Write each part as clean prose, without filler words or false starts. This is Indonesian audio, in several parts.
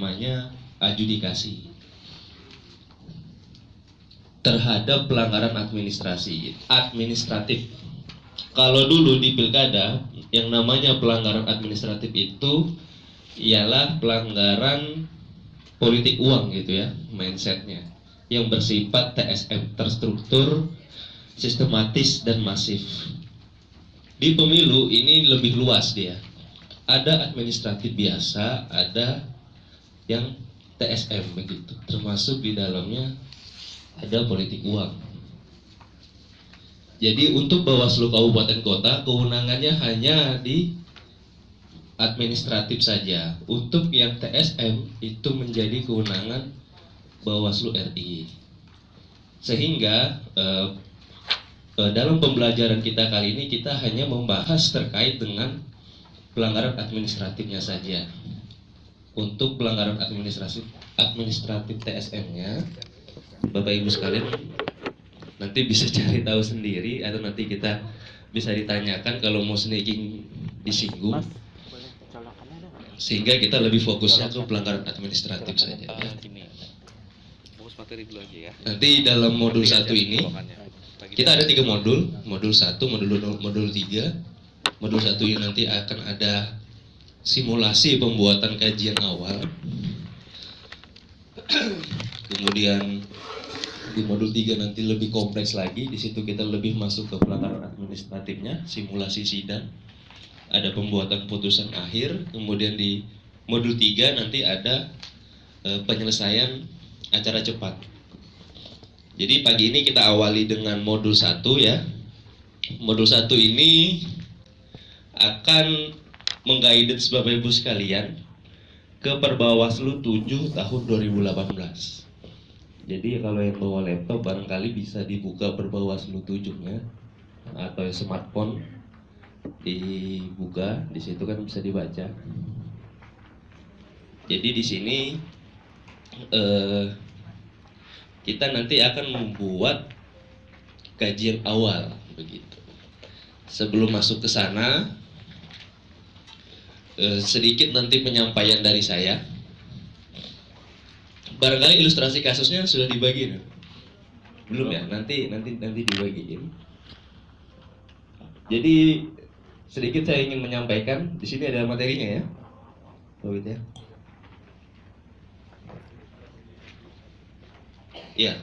namanya adjudikasi terhadap pelanggaran administratif. Kalau dulu di pilkada yang namanya pelanggaran administratif itu ialah pelanggaran politik uang gitu ya, mindsetnya, yang bersifat TSM, terstruktur, sistematis, dan masif. Di pemilu ini lebih luas dia. Ada administratif biasa, ada yang TSM begitu. Termasuk di dalamnya ada politik uang. Jadi untuk Bawaslu Kabupaten Kota kewenangannya hanya di administratif saja. Untuk yang TSM itu menjadi kewenangan Bawaslu RI. Sehingga dalam pembelajaran kita kali ini kita hanya membahas terkait dengan pelanggaran administratifnya saja. Untuk pelanggaran administratif TSM-nya, Bapak Ibu sekalian nanti bisa cari tahu sendiri, atau nanti kita bisa ditanyakan kalau mau sneaking disinggung, sehingga kita lebih fokusnya ke pelanggaran administratif saja ya. Nanti dalam modul 1 ini kita ada 3 modul, modul 1, modul 3. Modul 1 ini nanti akan ada simulasi pembuatan kajian awal. Kemudian di modul 3 nanti lebih kompleks lagi, di situ kita lebih masuk ke pelanggaran administratifnya, simulasi sidang, ada pembuatan putusan akhir. Kemudian di modul 3 nanti ada penyelesaian acara cepat. Jadi pagi ini kita awali dengan modul 1 ya. Modul 1 ini akan mengguidance Bapak Ibu sekalian ke Perbawaslu 7 tahun 2018. Jadi kalau yang bawa laptop barangkali bisa dibuka Perbawaslu 7-nya, atau smartphone dibuka, di situ kan bisa dibaca. Jadi di sini kita nanti akan membuat kajian awal begitu. Sebelum masuk ke sana, sedikit nanti penyampaian dari saya. Barangkali ilustrasi kasusnya sudah dibagiin, belum ya? Nanti dibagiin. Jadi sedikit saya ingin menyampaikan. Di sini ada materinya ya, begitu ya. Ya.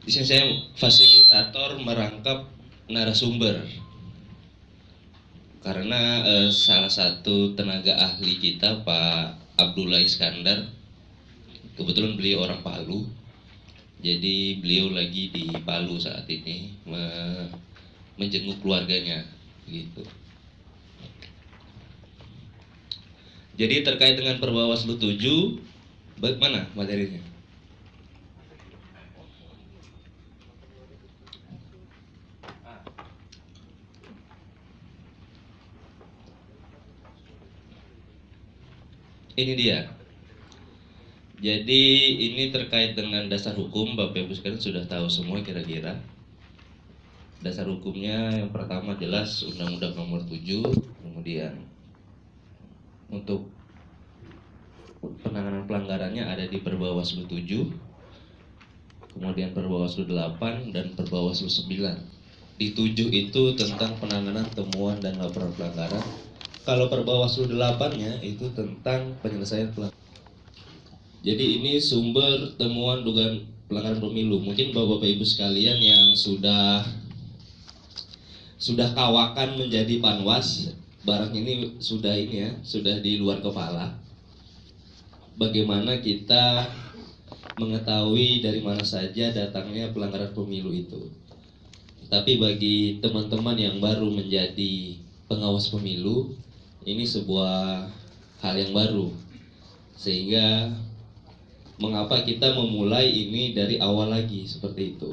Di sini saya fasilitator merangkap narasumber. Karena salah satu tenaga ahli kita, Pak Abdullah Iskandar, kebetulan beliau orang Palu, jadi beliau lagi di Palu saat ini menjenguk keluarganya, gitu. Jadi terkait dengan Perbawaslu 7, bagaimana materinya? Ini dia. Jadi ini terkait dengan dasar hukum, Bapak Ibu sekalian sudah tahu semua kira-kira. Dasar hukumnya yang pertama jelas Undang-Undang Nomor 7, kemudian untuk penanganan pelanggarannya ada di Perbawaslu 7, kemudian Perbawaslu 8 dan Perbawaslu 9. Di 7 itu tentang penanganan temuan dan laporan pelanggaran. Kalau Perbawaslu 8-nya itu tentang penyelesaian pelanggaran. Jadi ini sumber temuan dugaan pelanggaran pemilu. Mungkin Bapak Ibu sekalian yang sudah kawakan menjadi panwas, barang ini sudah di luar kepala. Bagaimana kita mengetahui dari mana saja datangnya pelanggaran pemilu itu. Tapi bagi teman-teman yang baru menjadi pengawas pemilu, ini sebuah hal yang baru, sehingga mengapa kita memulai ini dari awal lagi seperti itu,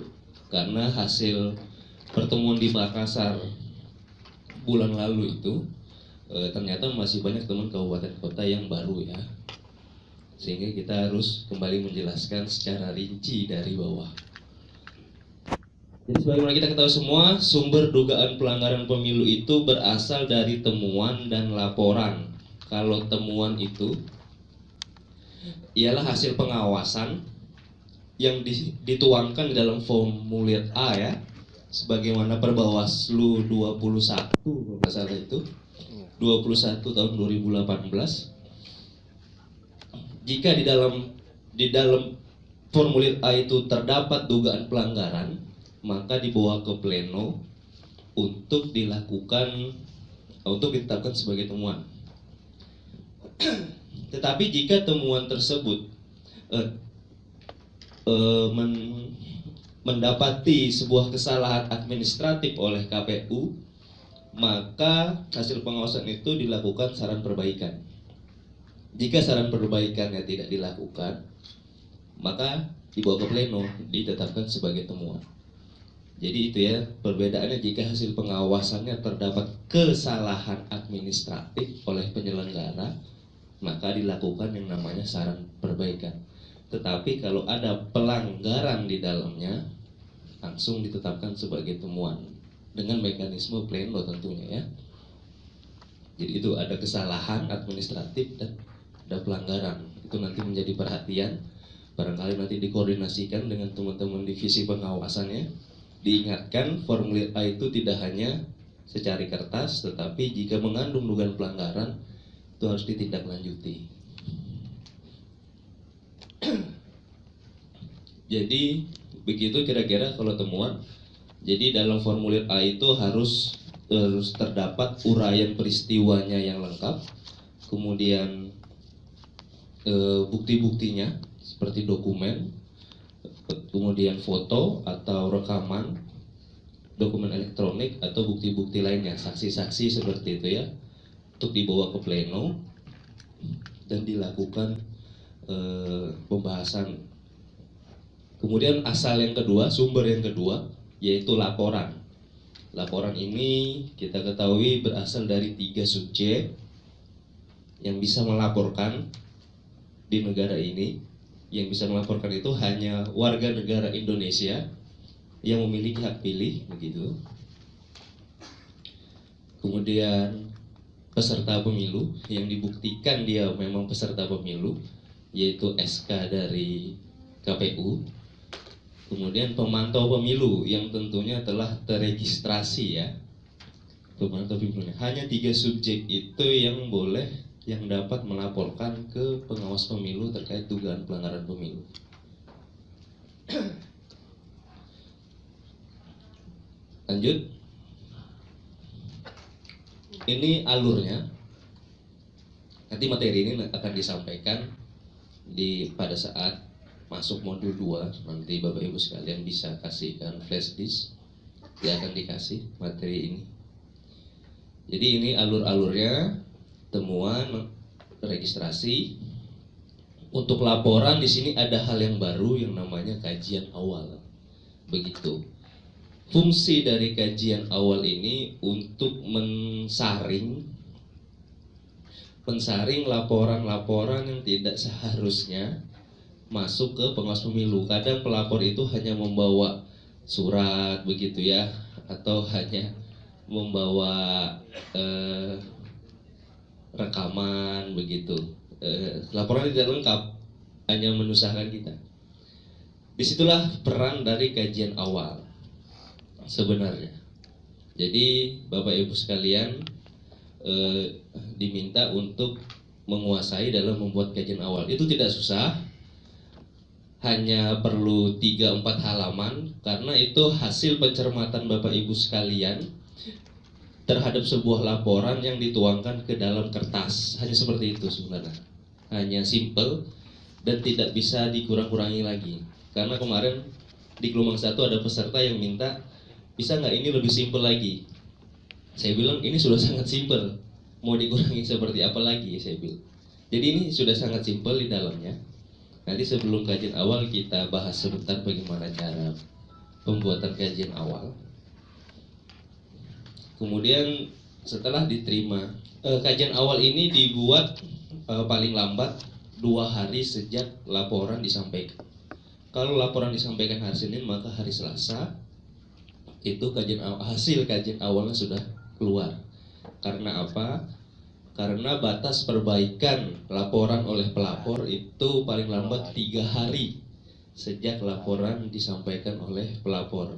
karena hasil pertemuan di Makassar bulan lalu itu ternyata masih banyak teman kabupaten kota yang baru ya, sehingga kita harus kembali menjelaskan secara rinci dari bawah. Jadi sebagaimana kita ketahui semua, sumber dugaan pelanggaran pemilu itu berasal dari temuan dan laporan kalau temuan itu ialah hasil pengawasan yang dituangkan di dalam formulir A ya, sebagaimana Perbawaslu 21 kalau nggak salah itu 21 tahun 2018. Jika di dalam formulir A itu terdapat dugaan pelanggaran, maka dibawa ke pleno untuk ditetapkan sebagai temuan. Tetapi jika temuan tersebut mendapati sebuah kesalahan administratif oleh KPU, maka hasil pengawasan itu dilakukan saran perbaikan. Jika saran perbaikannya tidak dilakukan, maka dibawa ke pleno, ditetapkan sebagai temuan. Jadi itu ya perbedaannya. Jika hasil pengawasannya terdapat kesalahan administratif oleh penyelenggara, maka dilakukan yang namanya saran perbaikan. Tetapi kalau ada pelanggaran di dalamnya, langsung ditetapkan sebagai temuan dengan mekanisme pleno tentunya ya. Jadi itu ada kesalahan administratif dan ada pelanggaran. Itu nanti menjadi perhatian. Barangkali nanti dikoordinasikan dengan teman-teman divisi pengawasannya. Diingatkan formulir A itu tidak hanya secari kertas, tetapi jika mengandung dugaan pelanggaran itu harus ditindaklanjuti. Jadi begitu kira-kira kalau temuan. Jadi dalam formulir A itu harus terdapat uraian peristiwanya yang lengkap, kemudian bukti-buktinya seperti dokumen, kemudian foto atau rekaman, dokumen elektronik atau bukti-bukti lainnya, saksi-saksi seperti itu ya, untuk dibawa ke pleno dan dilakukan pembahasan. Kemudian asal yang kedua, sumber yang kedua, yaitu laporan. Laporan ini kita ketahui berasal dari 3 subjek yang bisa melaporkan di negara ini. Yang bisa melaporkan itu hanya warga negara Indonesia yang memiliki hak pilih, begitu. Kemudian peserta pemilu yang dibuktikan dia memang peserta pemilu, yaitu SK dari KPU. Kemudian pemantau pemilu yang tentunya telah teregistrasi ya, pemantau pemilunya. Hanya 3 subjek itu yang dapat melaporkan ke pengawas pemilu terkait dugaan pelanggaran pemilu. Lanjut. Ini alurnya. Nanti materi ini akan disampaikan pada saat masuk modul 2. Nanti Bapak Ibu sekalian bisa kasihkan flash disk. Dia akan dikasih materi ini. Jadi ini alur-alurnya. Temuan, registrasi. Untuk laporan di sini ada hal yang baru yang namanya kajian awal. Begitu. Fungsi dari kajian awal ini untuk mensaring laporan-laporan yang tidak seharusnya masuk ke pengawas pemilu. Kadang pelapor itu hanya membawa surat begitu ya, atau hanya membawa rekaman begitu. Laporan tidak lengkap, hanya menusahkan kita. Disitulah peran dari kajian awal sebenarnya. Jadi Bapak Ibu sekalian diminta untuk menguasai dalam membuat kajian awal. Itu tidak susah, hanya perlu 3-4 halaman, karena itu hasil pencermatan Bapak Ibu sekalian terhadap sebuah laporan yang dituangkan ke dalam kertas. Hanya seperti itu sebenarnya. Hanya simple dan tidak bisa dikurang-kurangi lagi. Karena kemarin di gelombang 1 ada peserta yang minta, bisa nggak ini lebih simple lagi? Saya bilang ini sudah sangat simple. Mau dikurangi seperti apa lagi? Saya bilang. Jadi ini sudah sangat simple di dalamnya. Nanti sebelum kajian awal kita bahas sebentar bagaimana cara pembuatan kajian awal. Kemudian setelah diterima, kajian awal ini dibuat paling lambat 2 hari sejak laporan disampaikan. Kalau laporan disampaikan hari Senin, maka hari Selasa itu hasil kajian awalnya sudah keluar. Karena apa? karena batas perbaikan laporan oleh pelapor itu paling lambat 3 hari sejak laporan disampaikan oleh pelapor.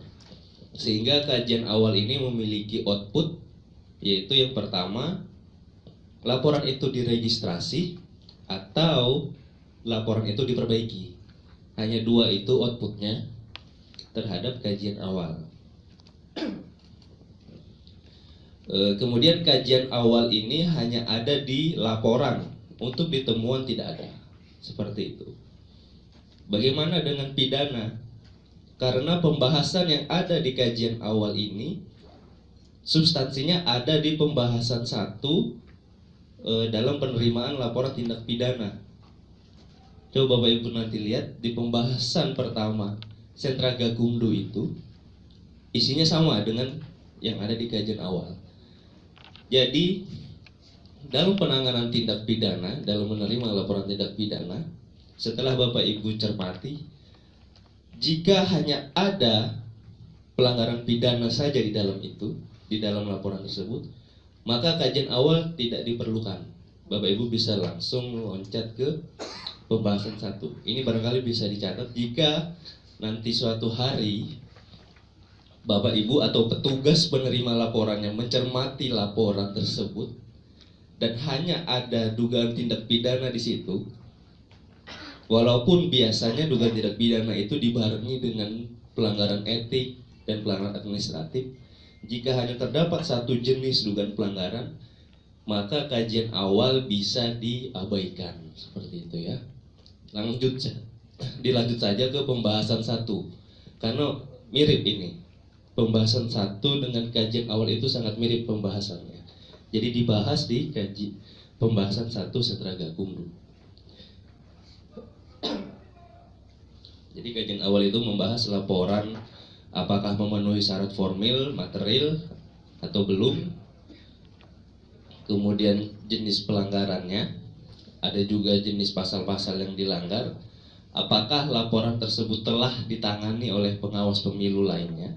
Sehingga kajian awal ini memiliki output, yaitu yang pertama, laporan itu diregistrasi atau laporan itu diperbaiki. Hanya 2 itu outputnya terhadap kajian awal. Kemudian kajian awal ini hanya ada di laporan, untuk di temuan tidak ada. Seperti itu. Bagaimana dengan pidana? Karena pembahasan yang ada di kajian awal ini substansinya ada di pembahasan 1 dalam penerimaan laporan tindak pidana. Coba Bapak Ibu nanti lihat di pembahasan pertama Sentra Gakumdu itu isinya sama dengan yang ada di kajian awal. Jadi dalam penanganan tindak pidana, dalam menerima laporan tindak pidana, setelah Bapak Ibu cermati, jika hanya ada pelanggaran pidana saja di dalam itu, di dalam laporan tersebut, maka kajian awal tidak diperlukan. Bapak Ibu bisa langsung loncat ke pembahasan 1. Ini barangkali bisa dicatat jika nanti suatu hari Bapak Ibu atau petugas penerima laporannya mencermati laporan tersebut dan hanya ada dugaan tindak pidana di situ, walaupun biasanya dugaan tindak pidana itu dibarengi dengan pelanggaran etik dan pelanggaran administratif, jika hanya terdapat 1 jenis dugaan pelanggaran, maka kajian awal bisa diabaikan. Seperti itu ya. Dilanjut saja ke pembahasan 1, karena mirip ini. Pembahasan 1 dengan kajian awal itu sangat mirip pembahasannya. Jadi dibahas di pembahasan 1 Sentra Gakumdu. Jadi kajian awal itu membahas laporan apakah memenuhi syarat formil, material atau belum. Kemudian jenis pelanggarannya, ada juga jenis pasal-pasal yang dilanggar. Apakah laporan tersebut telah ditangani oleh pengawas pemilu lainnya?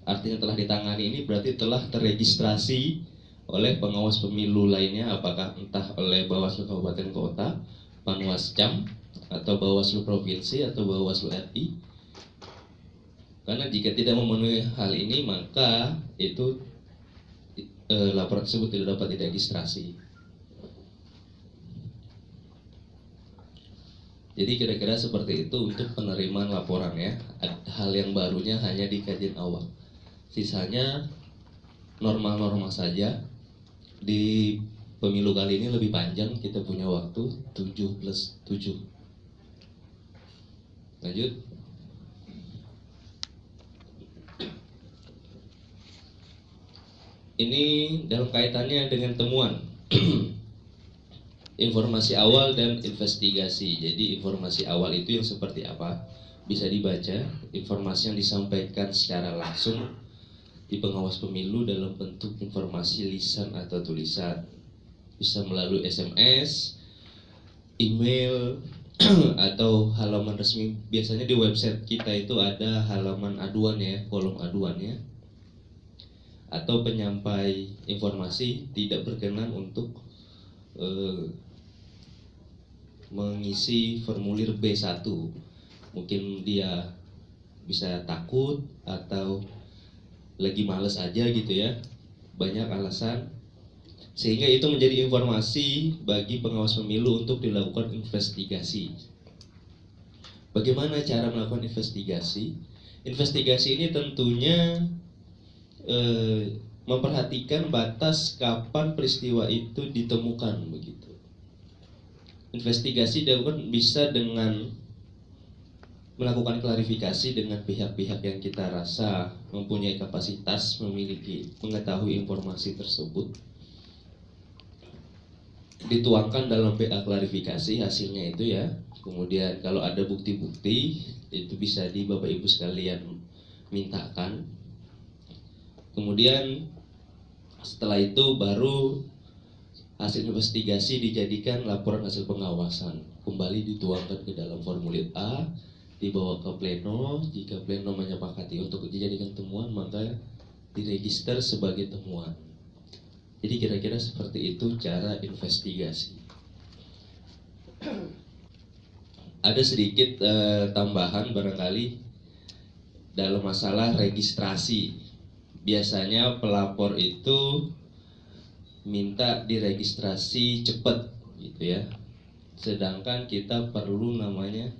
Artinya telah ditangani ini berarti telah terregistrasi oleh pengawas pemilu lainnya, apakah entah oleh Bawaslu Kabupaten Kota, Panwascam, atau Bawaslu Provinsi, atau Bawaslu RI. Karena jika tidak memenuhi hal ini, maka itu laporan tersebut tidak dapat diregistrasi. Jadi kira-kira seperti itu untuk penerimaan laporan ya. Hal yang barunya hanya di kajian awal. Sisanya normal-normal saja. Di pemilu kali ini lebih panjang, kita punya waktu 7+7. Lanjut. Ini dalam kaitannya dengan temuan informasi awal dan investigasi. Jadi informasi awal itu yang seperti apa? Bisa dibaca, informasi yang disampaikan secara langsung di pengawas pemilu dalam bentuk informasi lisan atau tulisan. Bisa melalui SMS, email, atau halaman resmi. Biasanya di website kita itu ada halaman aduan ya, kolom aduannya. Atau penyampai informasi tidak berkenan untuk mengisi formulir B1. Mungkin dia bisa takut atau lagi males aja gitu ya, banyak alasan, sehingga itu menjadi informasi bagi pengawas pemilu untuk dilakukan investigasi. Bagaimana cara melakukan investigasi? Investigasi ini tentunya memperhatikan batas kapan peristiwa itu ditemukan begitu. Investigasi dilakukan bisa dengan melakukan klarifikasi dengan pihak-pihak yang kita rasa mempunyai kapasitas, mengetahui informasi tersebut. Dituangkan dalam PA klarifikasi hasilnya itu ya. Kemudian kalau ada bukti-bukti itu bisa di Bapak Ibu sekalian mintakan. Kemudian setelah itu baru hasil investigasi dijadikan laporan hasil pengawasan, kembali dituangkan ke dalam formulir A, dibawa ke pleno. Jika pleno menyepakati untuk dijadikan temuan, maka diregister sebagai temuan. Jadi kira-kira seperti itu cara investigasi. Ada sedikit tambahan barangkali dalam masalah registrasi. Biasanya pelapor itu minta diregistrasi cepat gitu ya. Sedangkan kita perlu namanya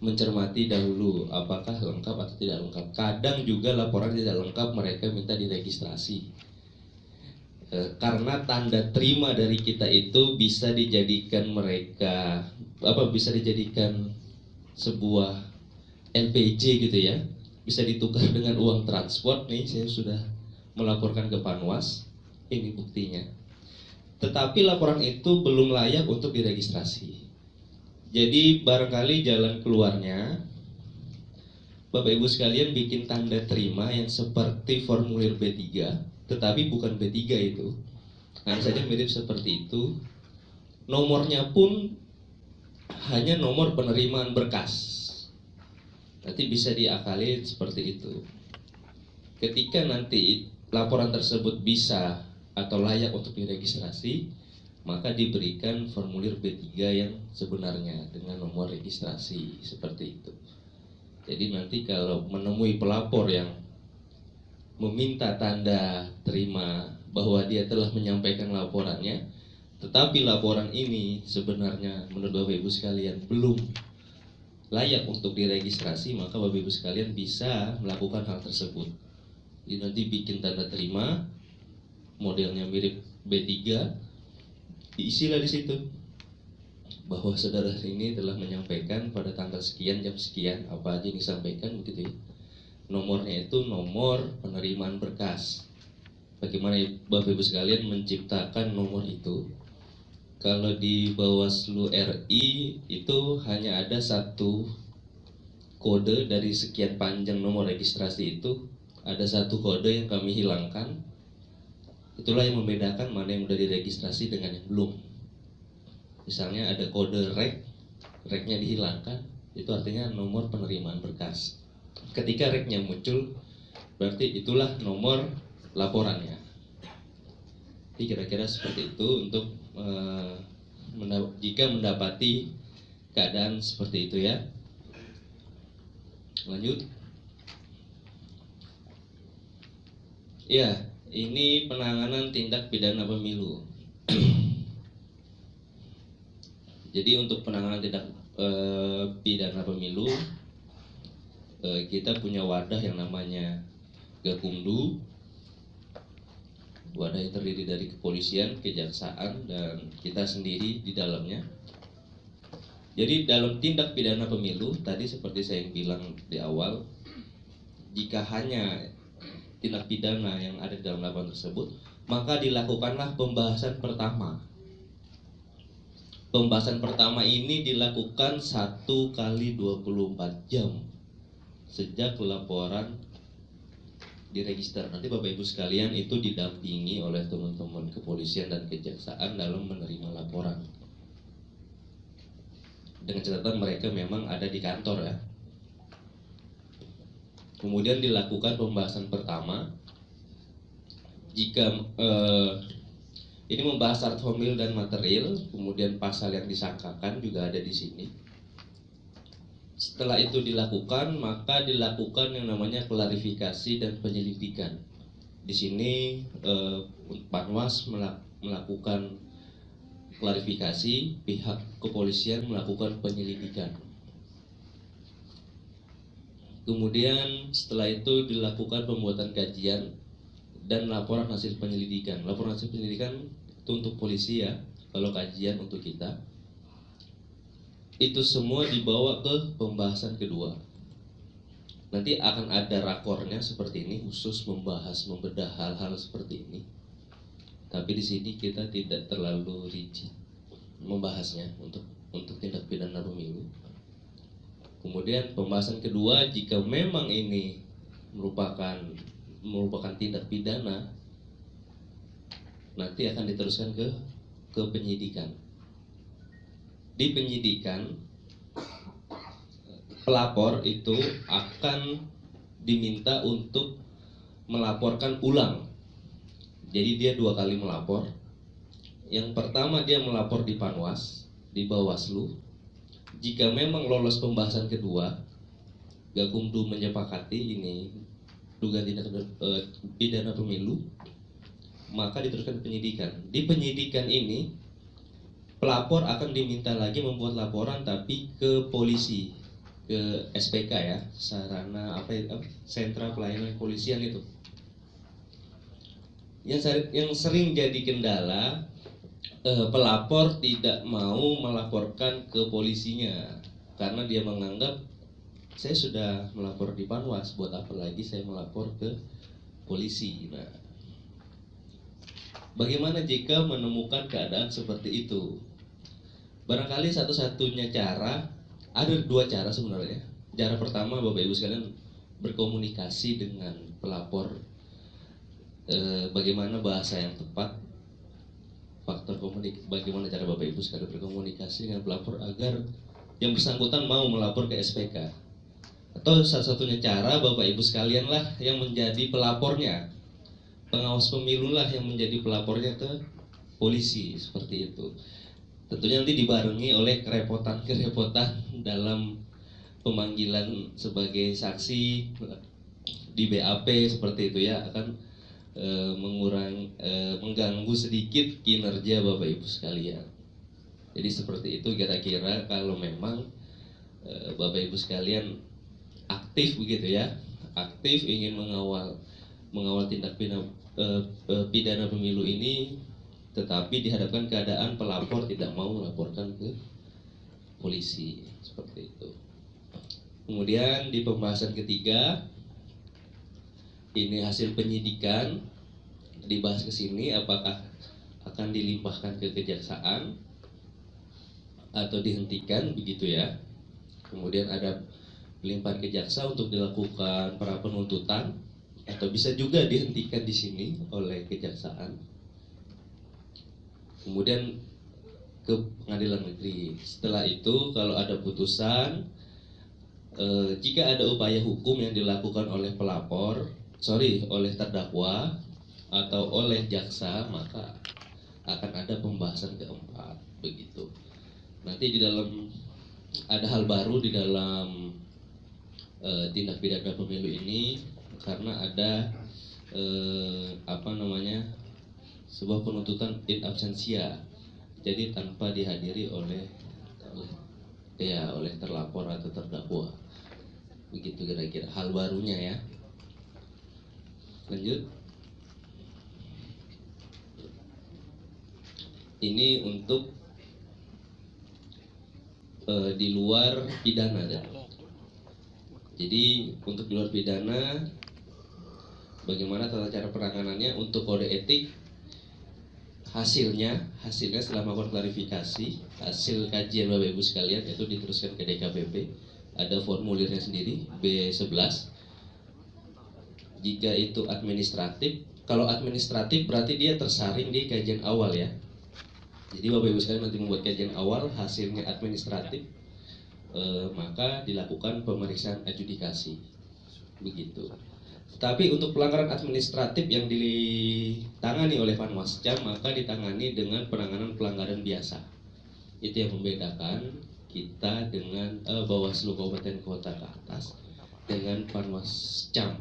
mencermati dahulu apakah lengkap atau tidak lengkap. Kadang juga laporan tidak lengkap, mereka minta diregistrasi. Karena tanda terima dari kita itu bisa dijadikan bisa dijadikan sebuah LPG gitu ya, bisa ditukar dengan uang transport. Nih saya sudah melaporkan ke Panwas, ini buktinya. Tetapi laporan itu belum layak untuk diregistrasi. Jadi barangkali jalan keluarnya Bapak Ibu sekalian bikin tanda terima yang seperti formulir B3, tetapi bukan B3 itu. Hanya saja mirip seperti itu. Nomornya pun hanya nomor penerimaan berkas. Nanti bisa diakali seperti itu. Ketika nanti laporan tersebut bisa atau layak untuk diregistrasi, maka diberikan formulir B3 yang sebenarnya dengan nomor registrasi seperti itu. Jadi nanti kalau menemui pelapor yang meminta tanda terima bahwa dia telah menyampaikan laporannya, tetapi laporan ini sebenarnya menurut Bapak Ibu sekalian belum layak untuk diregistrasi, maka Bapak Ibu sekalian bisa melakukan hal tersebut. Jadi nanti bikin tanda terima, modelnya mirip B3, diisilah di situ bahwa saudara ini telah menyampaikan pada tanggal sekian jam sekian apa aja yang disampaikan begitu ya. Nomornya itu nomor penerimaan berkas. Bagaimana Bapak Ibu sekalian menciptakan nomor itu? Kalau di Bawaslu RI itu hanya ada satu kode dari sekian panjang nomor registrasi itu, ada satu kode yang kami hilangkan. Itulah yang membedakan mana yang sudah diregistrasi dengan yang belum. Misalnya ada kode reknya dihilangkan, itu artinya nomor penerimaan berkas. Ketika reknya muncul, berarti itulah nomor laporannya. Jadi kira-kira seperti itu untuk jika mendapati keadaan seperti itu ya. Lanjut. Ya, ini penanganan tindak pidana pemilu. Jadi untuk penanganan tindak pidana pemilu, kita punya wadah yang namanya Gakumdu. Wadah yang terdiri dari kepolisian, kejaksaan, dan kita sendiri di dalamnya. Jadi dalam tindak pidana pemilu, tadi seperti saya bilang di awal, jika hanya tindak pidana yang ada di dalam laporan tersebut, maka dilakukanlah pembahasan pertama. Pembahasan pertama ini dilakukan 1 kali 24 jam sejak laporan diregister. Nanti Bapak Ibu sekalian itu didampingi oleh teman-teman kepolisian dan kejaksaan dalam menerima laporan. Dengan catatan mereka memang ada di kantor ya. Kemudian dilakukan pembahasan pertama. Jika ini membahas syarat formil dan material, kemudian pasal yang disangkakan juga ada di sini. Setelah itu dilakukan, maka dilakukan yang namanya klarifikasi dan penyelidikan. Di sini Panwas melakukan klarifikasi, pihak kepolisian melakukan penyelidikan. Kemudian setelah itu dilakukan pembuatan kajian dan laporan hasil penyelidikan. Laporan hasil penyelidikan itu untuk polisi ya, kalau kajian untuk kita. Itu semua dibawa ke pembahasan kedua. Nanti akan ada rakornya seperti ini, khusus membahas, membedah hal-hal seperti ini. Tapi di sini kita tidak terlalu rigid membahasnya untuk tindak pidana pemilu. Kemudian pembahasan kedua, jika memang ini merupakan tindak pidana, nanti akan diteruskan ke penyidikan. Di penyidikan, pelapor itu akan diminta untuk melaporkan ulang. Jadi dia 2 kali melapor. Yang pertama dia melapor di Panwas, di Bawaslu. Jika memang lolos pembahasan kedua, Gakumdu menyepakati ini dugaan tindak pidana pemilu, maka diteruskan penyidikan. Di penyidikan ini pelapor akan diminta lagi membuat laporan tapi ke polisi, ke SPK ya, sarana sentra pelayanan kepolisian itu. Yang sering jadi kendala, pelapor tidak mau melaporkan ke polisinya karena dia menganggap saya sudah melapor di Panwas, buat apa lagi saya melapor ke polisi. Nah, bagaimana jika menemukan keadaan seperti itu? Barangkali satu-satunya cara, ada 2 cara sebenarnya. Cara pertama, Bapak Ibu sekalian berkomunikasi dengan pelapor, bagaimana bahasa yang tepat, bagaimana cara Bapak Ibu sekalian berkomunikasi dengan pelapor agar yang bersangkutan mau melapor ke SPK. Atau satu-satunya cara, Bapak Ibu sekalian lah yang menjadi pelapornya, pengawas pemilu lah yang menjadi pelapornya ke polisi, seperti itu. Tentunya nanti dibarengi oleh kerepotan dalam pemanggilan sebagai saksi di BAP seperti itu ya, akan mengganggu sedikit kinerja Bapak Ibu sekalian. Jadi seperti itu kira-kira kalau memang Bapak Ibu sekalian aktif begitu ya, aktif ingin mengawal tindak pidana pemilu ini, tetapi dihadapkan keadaan pelapor tidak mau melaporkan ke polisi, seperti itu. Kemudian di pembahasan ketiga, ini hasil penyidikan, dibahas ke sini apakah akan dilimpahkan ke kejaksaan atau dihentikan begitu ya. Kemudian ada limpahan ke jaksa untuk dilakukan pra penuntutan, atau bisa juga dihentikan di sini oleh kejaksaan. Kemudian ke pengadilan negeri. Setelah itu kalau ada putusan, jika ada upaya hukum yang dilakukan oleh oleh terdakwa atau oleh jaksa, maka akan ada pembahasan keempat begitu. Nanti di dalam ada hal baru di dalam tindak pidana pemilu ini, karena ada sebuah penuntutan in absentia, jadi tanpa dihadiri oleh terlapor atau terdakwa, begitu kira-kira hal barunya ya. Lanjut, ini untuk di luar pidana ya. Jadi untuk di luar pidana, bagaimana tata cara penanganannya untuk kode etik? Hasilnya setelah melakukan klarifikasi, hasil kajian Bapak Ibu sekalian itu diteruskan ke DKPP, ada formulirnya sendiri B11. Jika itu administratif, kalau administratif berarti dia tersaring di kajian awal ya. Jadi Bapak Ibu sekalian nanti membuat kajian awal, hasilnya administratif, maka dilakukan pemeriksaan adjudikasi, begitu. Tapi untuk pelanggaran administratif yang ditangani oleh Panwascam, maka ditangani dengan penanganan pelanggaran biasa. Itu yang membedakan kita dengan Bawaslu Kabupaten Kota ke atas dengan Panwascam.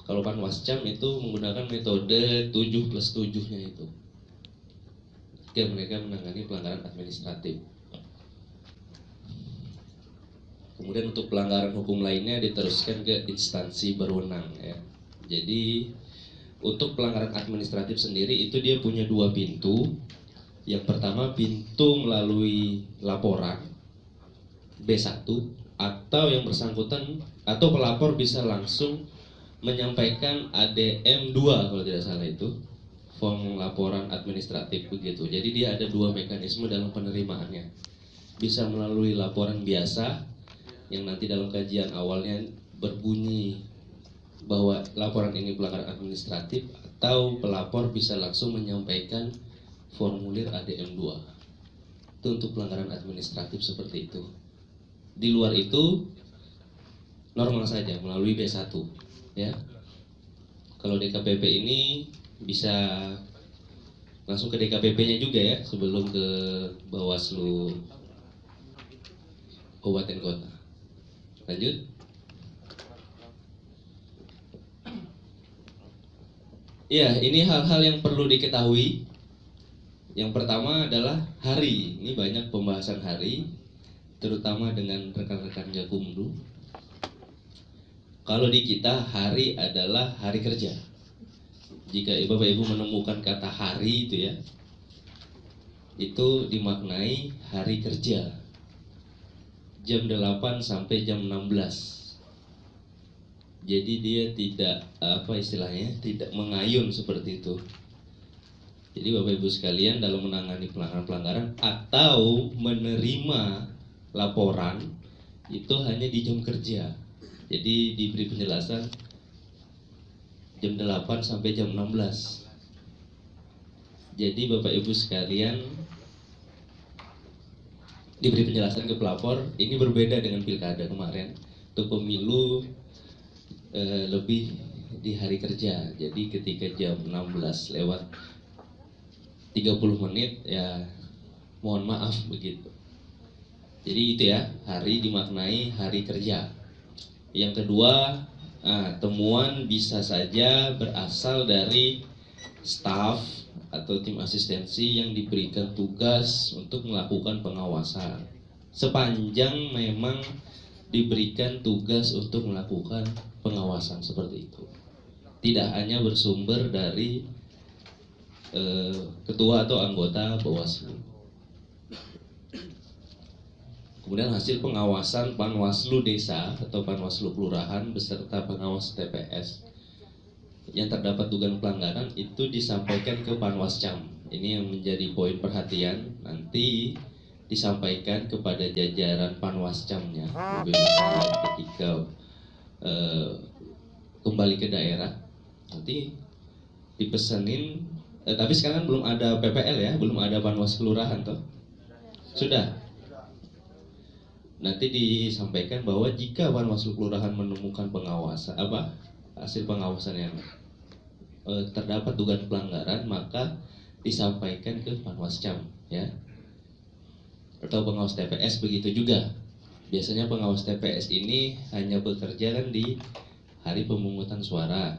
Kalau Panwascam itu menggunakan metode 7+7-nya itu. Ketika mereka menangani pelanggaran administratif. Kemudian untuk pelanggaran hukum lainnya diteruskan ke instansi berwenang ya. Jadi untuk pelanggaran administratif sendiri itu dia punya 2 pintu. Yang pertama pintu melalui laporan B1, atau yang bersangkutan atau pelapor bisa langsung menyampaikan ADM 2 kalau tidak salah itu, form laporan administratif begitu. Jadi dia ada 2 mekanisme dalam penerimaannya. Bisa melalui laporan biasa yang nanti dalam kajian awalnya berbunyi bahwa laporan ini pelanggaran administratif, atau pelapor bisa langsung menyampaikan formulir ADM 2. Itu untuk pelanggaran administratif seperti itu. Di luar itu normal saja melalui B1 ya. Kalau DKPP ini bisa langsung ke DKPP-nya juga ya sebelum ke Bawaslu Kabupaten Kota. Lanjut. Ya, ini hal-hal yang perlu diketahui. Yang pertama adalah hari. Ini banyak pembahasan hari, terutama dengan rekan-rekan Gakumdu. Kalau di kita hari adalah hari kerja. Jika Bapak Ibu menemukan kata hari itu ya, itu dimaknai hari kerja. Jam 8 sampai jam 16. Jadi dia tidak tidak mengayun seperti itu. Jadi Bapak Ibu sekalian dalam menangani pelanggaran-pelanggaran atau menerima laporan itu hanya di jam kerja. Jadi diberi penjelasan jam 8 sampai jam 16. Jadi Bapak Ibu sekalian diberi penjelasan ke pelapor, ini berbeda dengan pilkada kemarin. Untuk pemilu lebih di hari kerja. Jadi ketika jam 16 lewat 30 menit ya mohon maaf begitu. Jadi itu ya, hari dimaknai hari kerja. Yang kedua, temuan bisa saja berasal dari staf atau tim asistensi yang diberikan tugas untuk melakukan pengawasan. Sepanjang memang diberikan tugas untuk melakukan pengawasan seperti itu. Tidak hanya bersumber dari ketua atau anggota Bawaslu. Kemudian hasil pengawasan Panwaslu Desa atau Panwaslu Kelurahan beserta pengawas TPS yang terdapat dugaan pelanggaran itu disampaikan ke Panwascam. Ini yang menjadi poin perhatian, nanti disampaikan kepada jajaran Panwascamnya ketika kembali ke daerah. Nanti dipesenin, tapi sekarang belum ada PPL ya, belum ada Panwas Kelurahan toh? Sudah. Nanti disampaikan bahwa jika Panwaslu Kelurahan menemukan pengawasan hasil pengawasan yang terdapat dugaan pelanggaran, maka disampaikan ke Panwascam ya. Atau pengawas TPS begitu juga. Biasanya pengawas TPS ini hanya bekerja kan di hari pemungutan suara.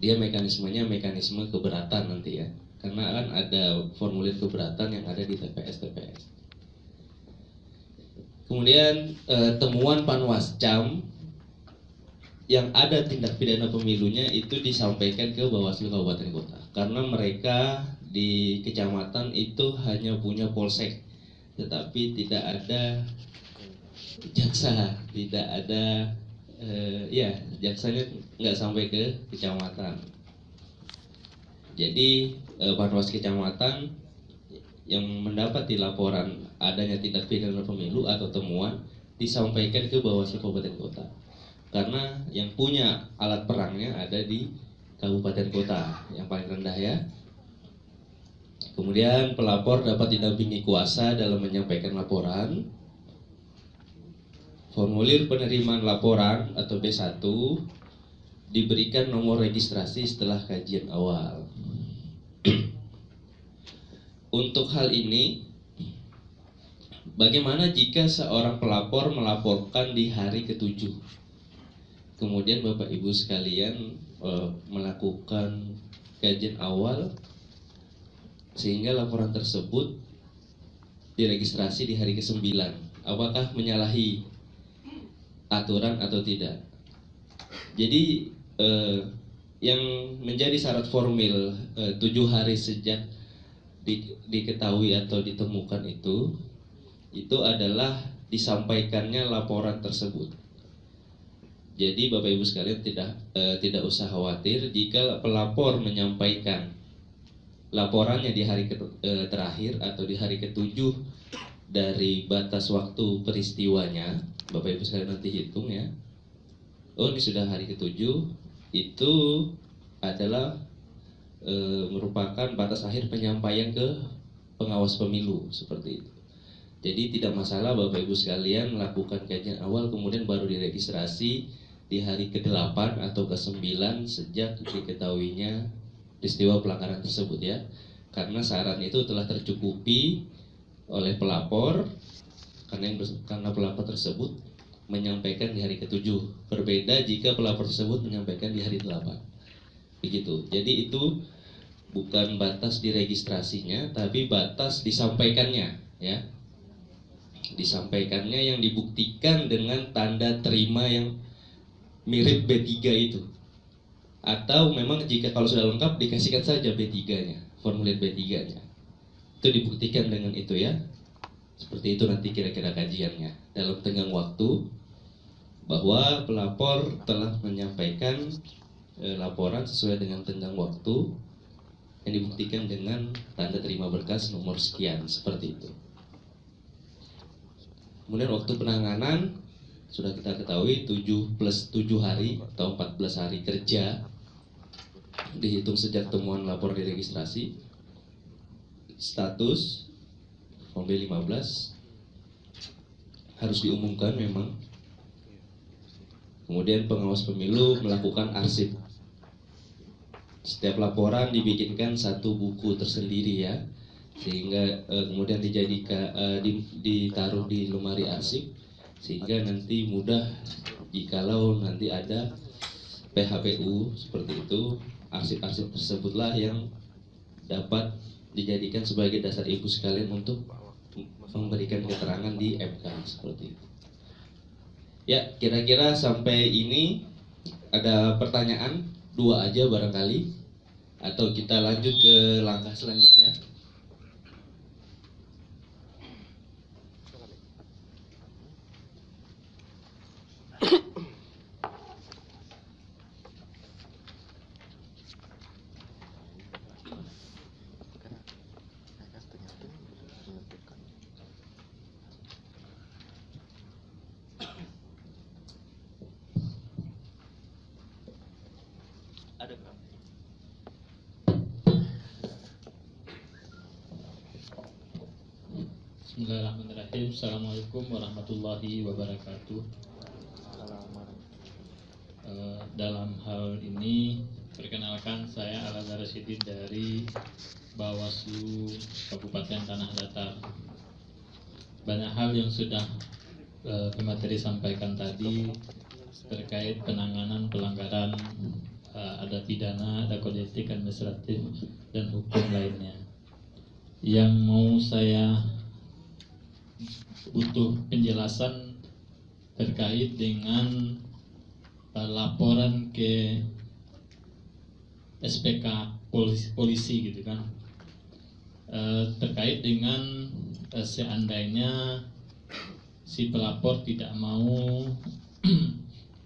Dia mekanismenya mekanisme keberatan nanti ya. Karena kan ada formulir keberatan yang ada di TPS. Kemudian temuan Panwascam yang ada tindak pidana pemilunya itu disampaikan ke Bawaslu Kabupaten Kota. Karena mereka di kecamatan itu hanya punya polsek, tetapi tidak ada jaksa, tidak ada jaksanya nggak sampai ke kecamatan. Jadi Panwas kecamatan yang mendapati laporan adanya tindak pidana pemilu atau temuan disampaikan ke Bawaslu Kabupaten Kota. Karena yang punya alat perangnya ada di Kabupaten Kota yang paling rendah ya. Kemudian pelapor dapat didampingi kuasa dalam menyampaikan laporan. Formulir penerimaan laporan atau B1 diberikan nomor registrasi setelah kajian awal. Untuk hal ini, bagaimana jika seorang pelapor melaporkan di hari ke-7? Kemudian Bapak Ibu sekalian melakukan kajian awal sehingga laporan tersebut diregistrasi di hari ke-9. Apakah menyalahi aturan atau tidak? Jadi yang menjadi syarat formil 7 hari sejak diketahui atau ditemukan itu adalah disampaikannya laporan tersebut. Jadi Bapak Ibu sekalian tidak usah khawatir jika pelapor menyampaikan laporannya di hari terakhir atau di hari ke-7 dari batas waktu peristiwanya. Bapak Ibu sekalian nanti hitung ya. Oh, ini sudah hari ke-7, itu adalah merupakan batas akhir penyampaian ke pengawas pemilu seperti itu. Jadi tidak masalah Bapak Ibu sekalian melakukan kajian awal kemudian baru diregistrasi di hari ke-8 atau ke-9 sejak diketahuinya peristiwa pelanggaran tersebut ya. Karena syarat itu telah tercukupi oleh pelapor karena pelapor tersebut menyampaikan di hari ke-7. Berbeda jika pelapor tersebut menyampaikan di hari 8. Begitu. Jadi itu bukan batas diregistrasinya, tapi batas disampaikannya ya. Disampaikannya yang dibuktikan dengan tanda terima yang mirip B3 itu. Atau memang jika kalau sudah lengkap dikasihkan saja B3-nya, formulir B3-nya. Itu dibuktikan dengan itu ya. Seperti itu nanti kira-kira kajiannya. Dalam tenggang waktu bahwa pelapor telah menyampaikan laporan sesuai dengan tenggang waktu yang dibuktikan dengan tanda terima berkas nomor sekian, seperti itu. Kemudian waktu penanganan sudah kita ketahui 7 plus 7 hari atau 14 hari kerja dihitung sejak temuan lapor diregistrasi. Status form B15 harus diumumkan memang. Kemudian pengawas pemilu melakukan arsip. Setiap laporan dibikinkan satu buku tersendiri ya, sehingga kemudian ditaruh di lemari arsip, sehingga nanti mudah jikalau nanti ada PHPU seperti itu, arsip-arsip tersebutlah yang dapat dijadikan sebagai dasar ibu sekalian untuk memberikan keterangan di MK seperti itu. Ya, kira-kira sampai ini ada pertanyaan 2 aja barangkali, atau kita lanjut ke langkah selanjutnya. Ada berapa? Bismillahirrahmanirrahim. Assalamualaikum warahmatullahi wabarakatuh. Dalam hal ini perkenalkan, saya Al-Azhar Rasyidin dari Bawaslu Kabupaten Tanah Datar. Banyak hal yang sudah pemateri sampaikan tadi terkait penanganan pelanggaran, ada pidana, ada kode etik administratif dan hukum lainnya. Yang mau saya butuh penjelasan terkait dengan laporan ke SPK polisi gitu kan, terkait dengan seandainya si pelapor tidak mau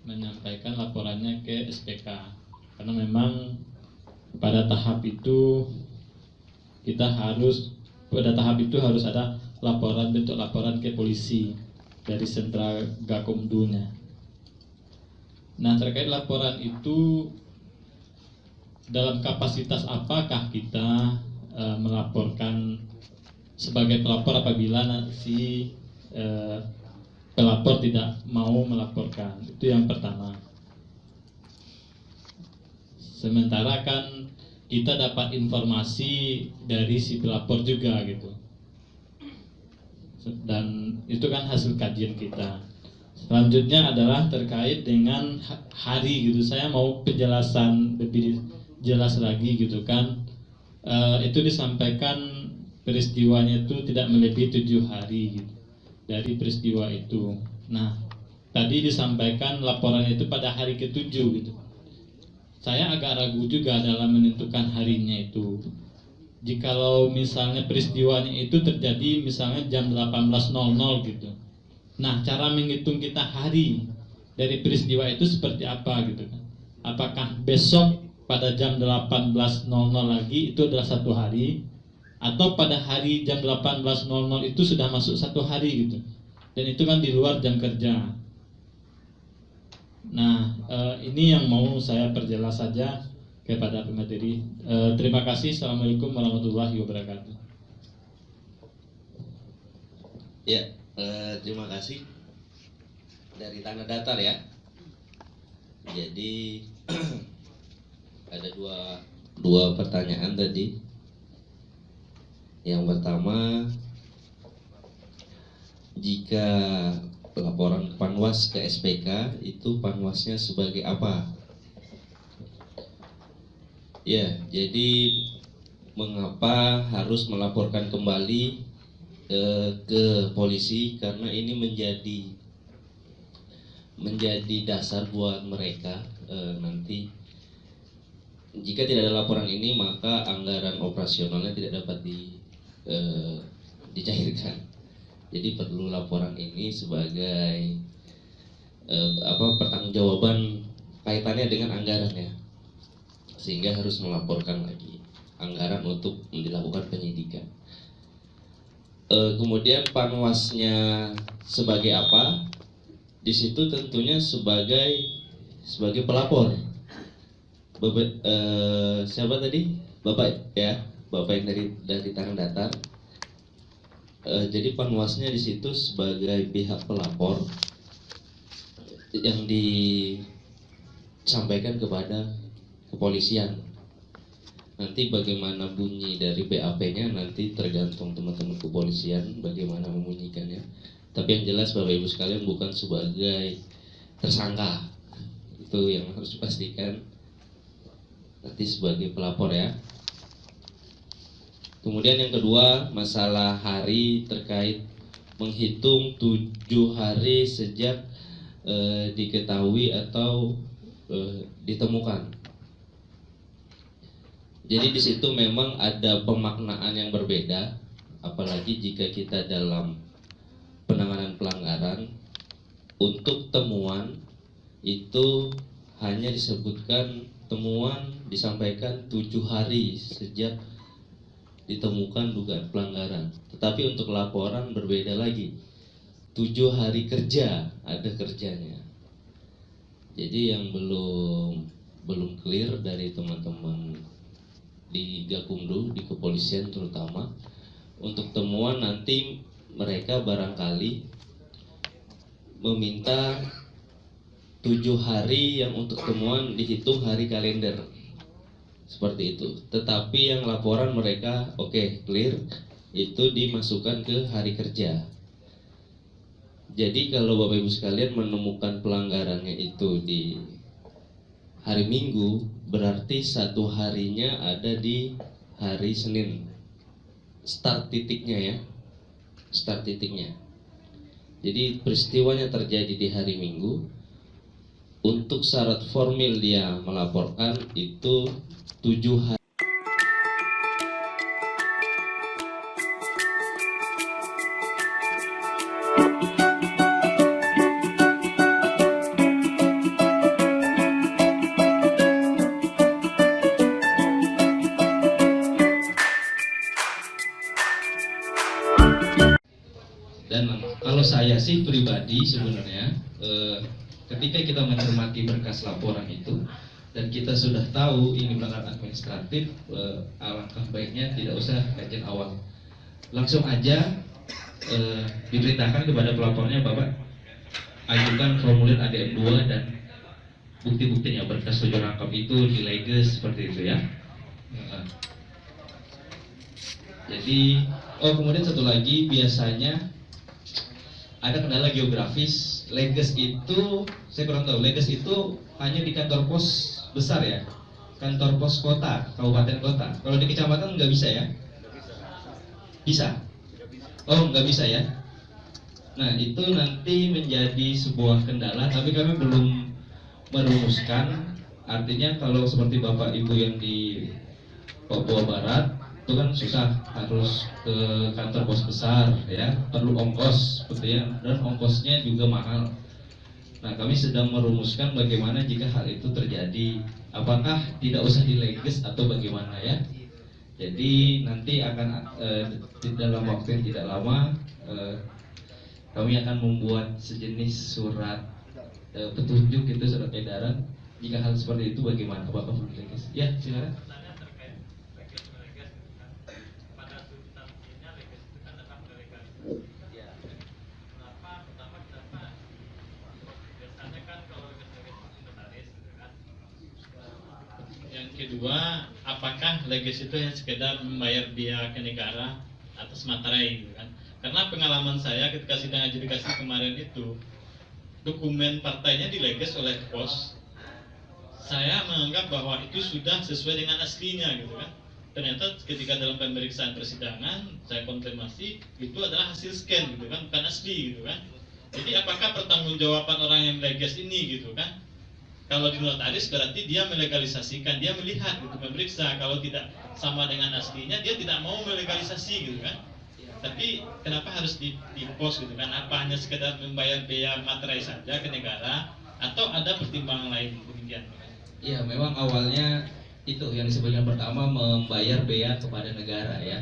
menyampaikan laporannya ke SPK, karena memang pada tahap itu harus ada bentuk laporan ke polisi dari sentral Gakumdunya. Nah, terkait laporan itu, dalam kapasitas apakah kita melaporkan sebagai pelapor apabila si pelapor tidak mau melaporkan? Itu yang pertama. Sementara kan kita dapat informasi dari si pelapor juga gitu, dan itu kan hasil kajian kita. Selanjutnya adalah terkait dengan hari gitu. Saya mau penjelasan lebih jelas lagi gitu kan. Itu disampaikan peristiwanya itu tidak melebihi 7 hari gitu dari peristiwa itu. Nah, tadi disampaikan laporan itu pada hari ke-7 gitu. Saya agak ragu juga dalam menentukan harinya itu. Jikalau misalnya peristiwanya itu terjadi misalnya jam 18.00 gitu. Nah, cara menghitung kita hari dari peristiwa itu seperti apa gitu kan? Apakah besok pada jam 18.00 lagi itu adalah 1 hari, atau pada hari jam 18.00 itu sudah masuk 1 hari gitu. Dan itu kan di luar jam kerja. Nah, ini yang mau saya perjelas saja kepada pemateri. Terima kasih. Assalamualaikum warahmatullahi wabarakatuh. Ya, terima kasih dari Tanah Datar ya. Jadi ada 2 dua pertanyaan tadi. Yang pertama, jika laporan Panwas ke SPK itu Panwasnya sebagai apa? Ya, jadi mengapa harus melaporkan kembali ke polisi, karena ini menjadi dasar buat mereka nanti jika tidak ada laporan ini maka anggaran operasionalnya tidak dapat dicairkan. Jadi perlu laporan ini sebagai pertanggungjawaban kaitannya dengan anggaran ya, sehingga harus melaporkan lagi anggaran untuk dilakukan penyidikan. Kemudian Panwasnya sebagai apa? Di situ tentunya sebagai pelapor. Siapa tadi? Bapak ya, Bapak yang dari Tanah Datar. Jadi Panwasnya di situ sebagai pihak pelapor yang disampaikan kepada kepolisian. Nanti bagaimana bunyi dari BAP-nya nanti tergantung teman-teman kepolisian bagaimana membunyikannya. Tapi yang jelas Bapak Ibu sekalian bukan sebagai tersangka, itu yang harus dipastikan. Nanti sebagai pelapor ya. Kemudian yang kedua, masalah hari terkait menghitung 7 hari sejak diketahui atau ditemukan. Jadi di situ memang ada pemaknaan yang berbeda, apalagi jika kita dalam penanganan pelanggaran. Untuk temuan itu hanya disebutkan temuan disampaikan 7 hari sejak ditemukan dugaan pelanggaran. Tetapi untuk laporan berbeda lagi, 7 hari kerja ada kerjanya. Jadi yang belum clear dari teman-teman di Gakumdu, di kepolisian terutama, untuk temuan nanti mereka barangkali meminta 7 hari yang untuk temuan dihitung hari kalender, seperti itu. Tetapi yang laporan mereka clear, itu dimasukkan ke hari kerja. Jadi kalau Bapak Ibu sekalian menemukan pelanggarannya itu di hari Minggu, berarti 1 harinya ada di hari Senin. Start titiknya ya, start titiknya. Jadi peristiwanya terjadi di hari Minggu. Untuk syarat formil dia melaporkan itu 7 hari. Dan kalau saya sih pribadi sebenarnya ketika kita mencermati berkas laporan itu dan kita sudah tahu ini pelanggaran administratif, alangkah baiknya tidak usah kajian awal, langsung aja diberitakan kepada pelapornya, Bapak ajukan formulir ADM 2 dan bukti-buktinya, berkas tujuh rangkap itu dileges seperti itu ya. Jadi kemudian satu lagi, biasanya ada kendala geografis. Leges itu saya kurang tahu, leges itu hanya di kantor pos besar ya, kantor pos kota, kabupaten kota. Kalau di kecamatan nggak bisa ya? Bisa? Oh nggak bisa ya? Nah itu nanti menjadi sebuah kendala, tapi kami belum merumuskan. Artinya kalau seperti Bapak Ibu yang di Papua Barat itu kan susah, harus ke kantor pos besar ya, perlu ongkos seperti ya, dan ongkosnya juga mahal. Nah kami sedang merumuskan bagaimana jika hal itu terjadi, apakah tidak usah dileges atau bagaimana ya. Jadi nanti akan dalam waktu yang tidak lama kami akan membuat sejenis surat petunjuk, itu surat edaran jika hal seperti itu bagaimana, apakah perlu dileges. Ya silakan. Yang kedua, apakah leges itu hanya sekedar membayar biaya ke negara atas materai gitu kan. Karena pengalaman saya ketika sidang adjudikasi kemarin itu, dokumen partainya dileges oleh pos. Saya menganggap bahwa itu sudah sesuai dengan aslinya gitu kan. Ternyata ketika dalam pemeriksaan persidangan saya konfirmasi itu adalah hasil scan gitu kan, bukan asli gitu kan. Jadi apakah pertanggungjawaban orang yang leges ini gitu kan? Kalau di notaris berarti dia melegalisasikan, dia melihat gitu, memeriksa. Kalau tidak sama dengan aslinya, dia tidak mau melegalisasi gitu kan. Tapi kenapa harus di pos gitu kan? Apa hanya sekedar membayar biaya materai saja ke negara, atau ada pertimbangan lain demikian? Iya, memang awalnya itu yang disebutkan pertama membayar bea kepada negara ya.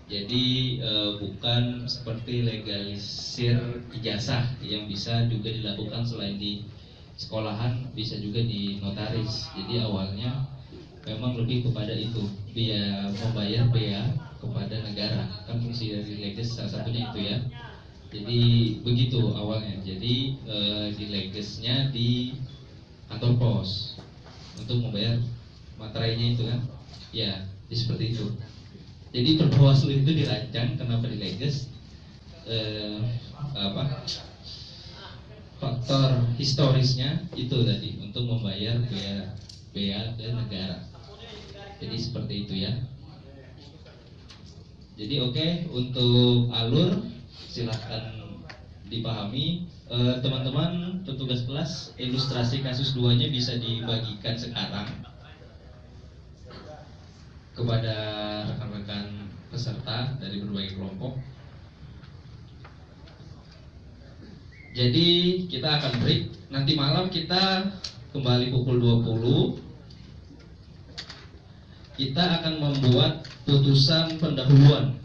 Jadi bukan seperti legalisir ijazah yang bisa juga dilakukan selain di sekolahan, bisa juga di notaris. Jadi awalnya memang lebih kepada itu, biaya membayar bea kepada negara. Kan fungsi dari leges salah satunya itu ya. Jadi begitu awalnya. Jadi dilegesnya di kantor pos untuk membayar materainya itu kan, ya seperti itu. Jadi Perbawaslu itu dirancang kenapa dileges, faktor historisnya itu tadi untuk membayar bea ke negara. Jadi seperti itu ya. Jadi oke, untuk alur silahkan dipahami. Teman-teman petugas kelas, ilustrasi kasus 2-nya bisa dibagikan sekarang kepada rekan-rekan peserta dari berbagai kelompok. Jadi kita akan break. Nanti malam kita kembali pukul 20. Kita akan membuat putusan pendahuluan